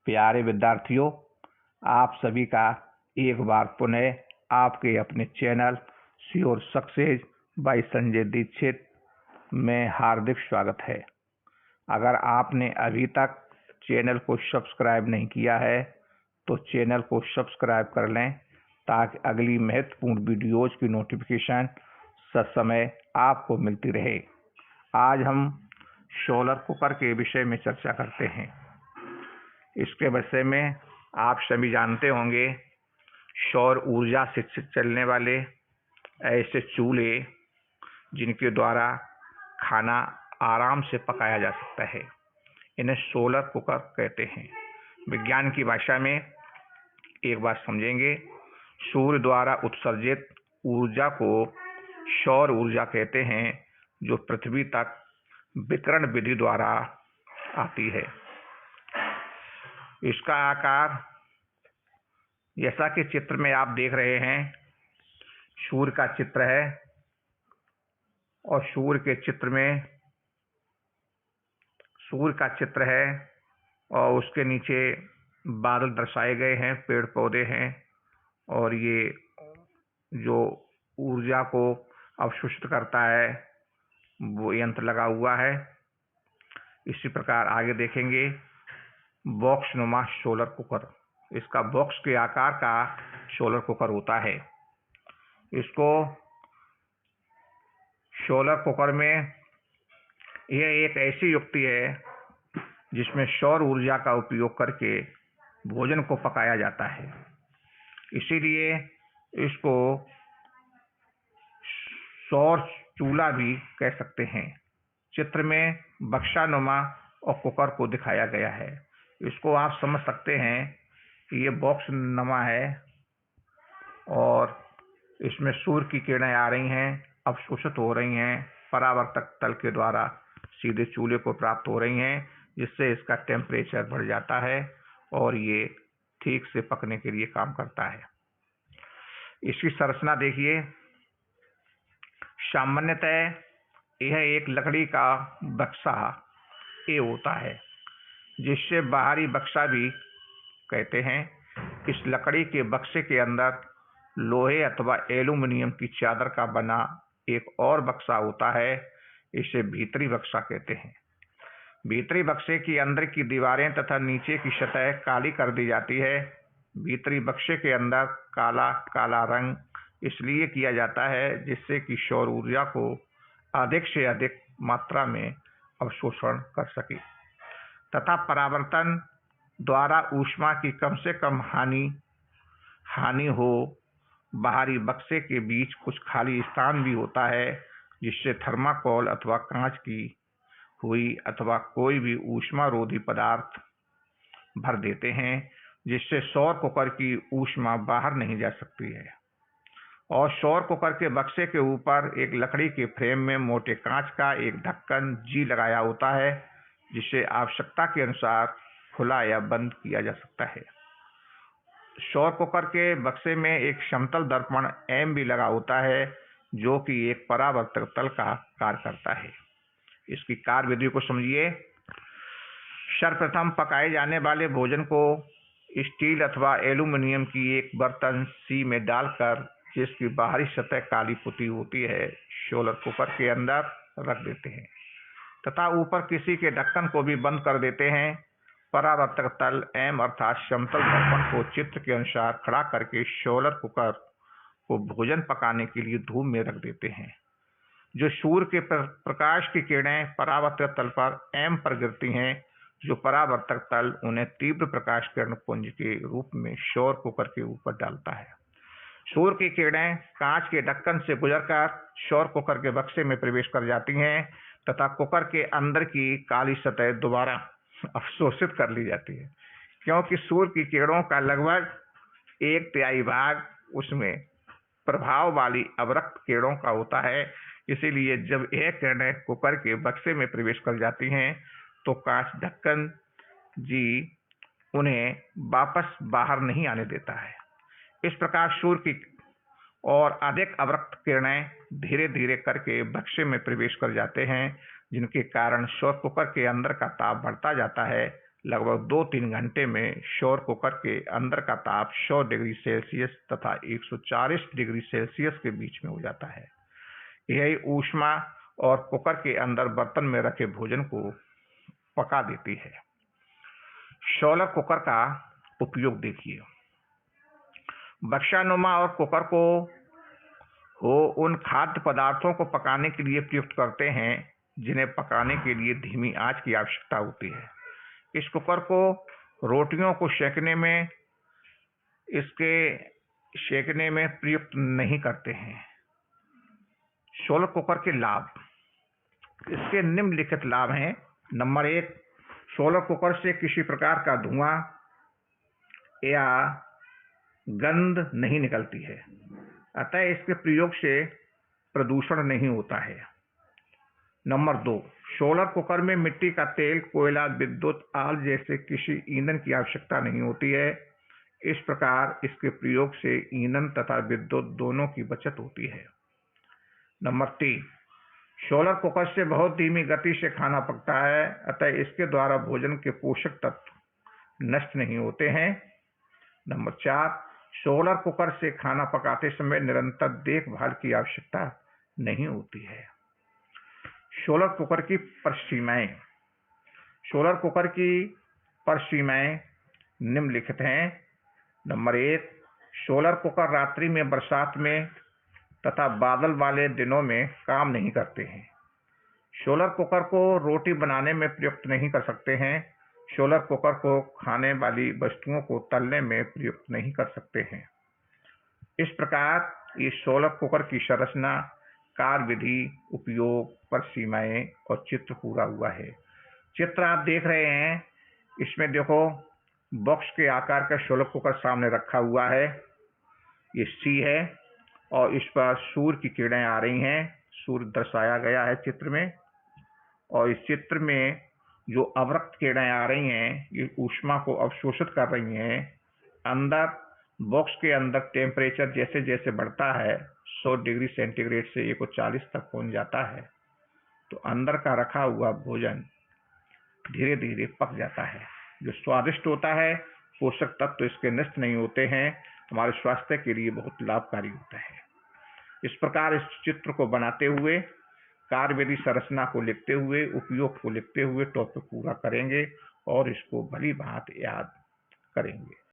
प्यारे विद्यार्थियों, आप सभी का एक बार पुनः आपके अपने channel sure success by Sanjay Dixit में हार्दिक स्वागत है। अगर आपने अभी तक चैनल को सब्सक्राइब नहीं किया है तो चैनल को सब्सक्राइब कर लें ताकि अगली महत्वपूर्ण वीडियोज़ की नोटिफिकेशन ससमय आपको मिलती रहे। आज हम सोलर कुकर के विषय में चर्चा करते हैं। इसके विषय में आप सभी जानते होंगे, सौर ऊर्जा से चलने वाले ऐसे चूल्हे जिनके द्वारा खाना आराम से पकाया जा सकता है, इन्हें सोलर कुकर कहते हैं। विज्ञान की भाषा में एक बात समझेंगे, सूर्य द्वारा उत्सर्जित ऊर्जा को सौर ऊर्जा कहते हैं, जो पृथ्वी तक विकिरण विधि द्वारा आती है। इसका आकार जैसा कि चित्र में आप देख रहे हैं, सूर्य का चित्र है और सूर्य के चित्र में सूर्य का चित्र है और उसके नीचे बादल दर्शाए गए हैं, पेड़ पौधे हैं और ये जो ऊर्जा को अवशोषित करता है वो यंत्र लगा हुआ है। इसी प्रकार आगे देखेंगे, बॉक्स नुमा सोलर कुकर। इसका बॉक्स के आकार का सोलर कुकर होता है। इसको सोलर कुकर में यह एक ऐसी युक्ति है जिसमें सौर ऊर्जा का उपयोग करके भोजन को पकाया जाता है, इसीलिए इसको सौर चूल्हा भी कह सकते हैं। चित्र में बक्सानुमा और कुकर को दिखाया गया है। इसको आप समझ सकते हैं कि ये बॉक्स नुमा है और इसमें सूर्य की किरणें आ रही हैं, अवशोषित हो रही हैं, परावर्तक तल के द्वारा सीधे चूल्हे को प्राप्त हो रही हैं, जिससे इसका टेम्परेचर बढ़ जाता है और ये ठीक से पकने के लिए काम करता है। इसकी संरचना देखिए, सामान्यतः यह एक लकड़ी का बक्सा ये होता है, जिससे बाहरी बक्सा भी कहते हैं। इस लकड़ी के बक्से के अंदर लोहे अथवा एल्यूमिनियम की चादर का बना एक और बक्सा होता है, इसे भीतरी बक्सा कहते हैं। भीतरी बक्से की अंदर की दीवारें तथा नीचे की सतह काली कर दी जाती है। भीतरी बक्से के अंदर काला काला रंग इसलिए किया जाता है जिससे कि सौर ऊर्जा को अधिक से अधिक मात्रा में अवशोषण कर सके तथा परावर्तन द्वारा ऊष्मा की कम से कम हानि हो। बाहरी बक्से के बीच कुछ खाली स्थान भी होता है, जिससे थर्माकोल अथवा कांच की हुई अथवा कोई भी ऊष्मा रोधी पदार्थ भर देते हैं, जिससे सौर कुकर की ऊष्मा बाहर नहीं जा सकती है। और सौर कुकर के बक्से के ऊपर एक लकड़ी के फ्रेम में मोटे कांच का एक ढक्कन जी लगाया होता है, जिसे आवश्यकता के अनुसार खुला या बंद किया जा सकता है। सौर कुकर के बक्से में एक समतल दर्पण एम भी लगा होता है, जो कि एक परावर्तक तल का कार्य करता है। इसकी कार्य विधि को समझिए। सर्वप्रथम पकाए जाने वाले भोजन को स्टील अथवा एल्यूमिनियम की एक बर्तन सी में डालकर, जिसकी बाहरी सतह काली पुती होती है, सोलर कुकर के अंदर रख देते हैं तथा ऊपर किसी के ढक्कन को भी बंद कर देते हैं। परावर्तक तल एम अर्थात समतल दर्पण को चित्र के अनुसार खड़ा करके सोलर कुकर को भोजन पकाने के लिए धूप में रख देते हैं। जो सूर्य के प्रकाश की किरणें परावर्तक तल पर एम पर गिरती हैं, जो परावर्तक तल उन्हें तीव्र प्रकाश किरण पुंज के रूप में सौर कुकर के ऊपर डालता है। सूर्य की किरणें कांच के ढक्कन से गुजरकर सौर कुकर के बक्से में प्रवेश कर जाती हैं तथा कुकर के अंदर की काली सतह दोबारा अवशोषित कर ली जाती है। क्योंकि सूर्य की किरणों का लगभग 1/3 भाग उसमें प्रभाव वाली अवरक्त किरणों का होता है, इसीलिए जब यह किरणें कुकर के बक्से में प्रवेश कर जाती हैं तो कांच ढक्कन जी उन्हें वापस बाहर नहीं आने देता है। इस प्रकार सूर्य की और अधिक अवरक्त किरणें धीरे धीरे करके बक्से में प्रवेश कर जाते हैं, जिनके कारण सौर कुकर के अंदर का ताप बढ़ता जाता है लगभग 2-3 घंटे में शोर कुकर के अंदर का ताप 100 डिग्री सेल्सियस तथा 140 डिग्री सेल्सियस के बीच में हो जाता है। यही ऊष्मा और कुकर के अंदर बर्तन में रखे भोजन को पका देती है। शोलर कुकर का उपयोग देखिए। बक्सानुमा और कुकर को उन खाद्य पदार्थों को पकाने के लिए प्रयुक्त करते हैं जिन्हें पकाने के लिए धीमी आंच की आवश्यकता होती है। इस कुकर को रोटियों को सेकने में प्रयुक्त नहीं करते हैं। शोलर कुकर के लाभ। इसके निम्नलिखित लाभ हैं। नंबर 1, शोलर कुकर से किसी प्रकार का धुआं या गंध नहीं निकलती है, अतः इसके प्रयोग से प्रदूषण नहीं होता है। नंबर 2, शोलर कुकर में मिट्टी का तेल, कोयला, विद्युत, आल जैसे किसी ईंधन की आवश्यकता नहीं होती है। इस प्रकार इसके प्रयोग से ईंधन तथा विद्युत दोनों की बचत होती है। नंबर 3, शोलर कुकर से बहुत धीमी गति से खाना पकता है, अतः इसके द्वारा भोजन के पोषक तत्व नष्ट नहीं होते हैं। नंबर 4, शोलर कुकर से खाना पकाते समय निरंतर देखभाल की आवश्यकता नहीं होती है। शोलर कुकर की परिसीमाएं। शोलर कुकर की परिसीमाएं निम्नलिखित हैं। नंबर 1, शोलर कुकर रात्रि में, बरसात में तथा बादल वाले दिनों में काम नहीं करते हैं। शोलर कुकर को रोटी बनाने में प्रयुक्त नहीं कर सकते हैं। शोलर कुकर को खाने वाली वस्तुओं को तलने में प्रयुक्त नहीं कर सकते हैं। इस प्रकार ये शोलर कुकर की संरचना, कार्यविधि, उपयोग, परिसीमाएं और चित्र पूरा हुआ है। चित्र आप देख रहे हैं, इसमें देखो बॉक्स के आकार का शोलर कुकर सामने रखा हुआ है। ये सी है और इस पर सूर्य की किरणें आ रही हैं। सूर्य दर्शाया गया है चित्र में, और इस चित्र में जो अवरक्त किरणें आ रही हैं ये ऊष्मा को अवशोषित कर रही हैं। अंदर बॉक्स के अंदर टेम्परेचर जैसे जैसे बढ़ता है 100 डिग्री सेंटीग्रेड से 140 तक पहुंच जाता है, तो अंदर का रखा हुआ भोजन धीरे धीरे पक जाता है, जो स्वादिष्ट होता है। पोषक तत्व इसके नष्ट नहीं होते हैं, हमारे स्वास्थ्य के लिए बहुत लाभकारी होता है। इस प्रकार इस चित्र को बनाते हुए, कार्यविधि संरचना को लिखते हुए, उपयोग को लिखते हुए टॉपिक पूरा करेंगे और इसको भली भांति याद करेंगे।